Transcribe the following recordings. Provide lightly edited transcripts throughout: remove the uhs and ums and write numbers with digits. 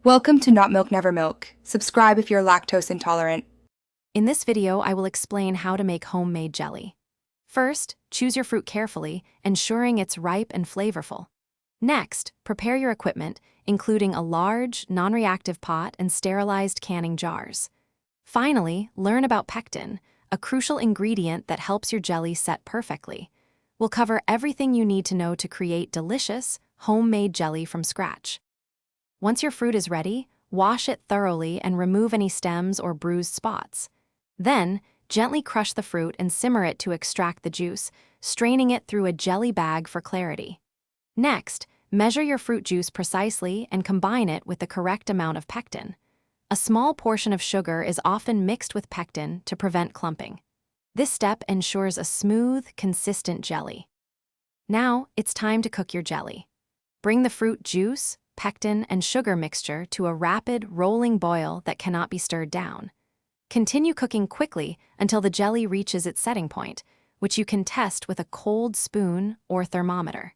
Welcome to Not Milk Never Milk. Subscribe if you're lactose intolerant. In this video, I will explain how to make homemade jelly. First, choose your fruit carefully, ensuring it's ripe and flavorful. Next, prepare your equipment, including a large, non-reactive pot and sterilized canning jars. Finally, learn about pectin, a crucial ingredient that helps your jelly set perfectly. We'll cover everything you need to know to create delicious, homemade jelly from scratch. Once your fruit is ready, wash it thoroughly and remove any stems or bruised spots. Then, gently crush the fruit and simmer it to extract the juice, straining it through a jelly bag for clarity. Next, measure your fruit juice precisely and combine it with the correct amount of pectin. A small portion of sugar is often mixed with pectin to prevent clumping. This step ensures a smooth, consistent jelly. Now, it's time to cook your jelly. Bring the fruit juice, pectin, and sugar mixture to a rapid, rolling boil that cannot be stirred down. Continue cooking quickly until the jelly reaches its setting point, which you can test with a cold spoon or thermometer.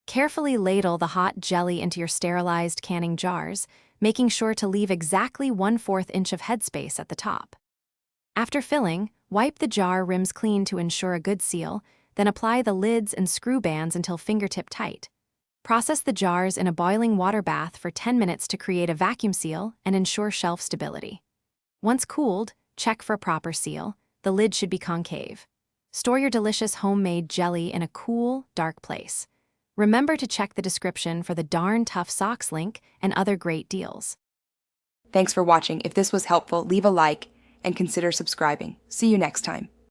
Carefully ladle the hot jelly into your sterilized canning jars, making sure to leave exactly 1/4 inch of headspace at the top. After filling, wipe the jar rims clean to ensure a good seal, then apply the lids and screw bands until fingertip tight. Process the jars in a boiling water bath for 10 minutes to create a vacuum seal and ensure shelf stability. Once cooled, check for a proper seal. The lid should be concave. Store your delicious homemade jelly in a cool, dark place. Remember to check the description for the Darn Tough Socks link and other great deals. Thanks for watching. If this was helpful, leave a like and consider subscribing. See you next time.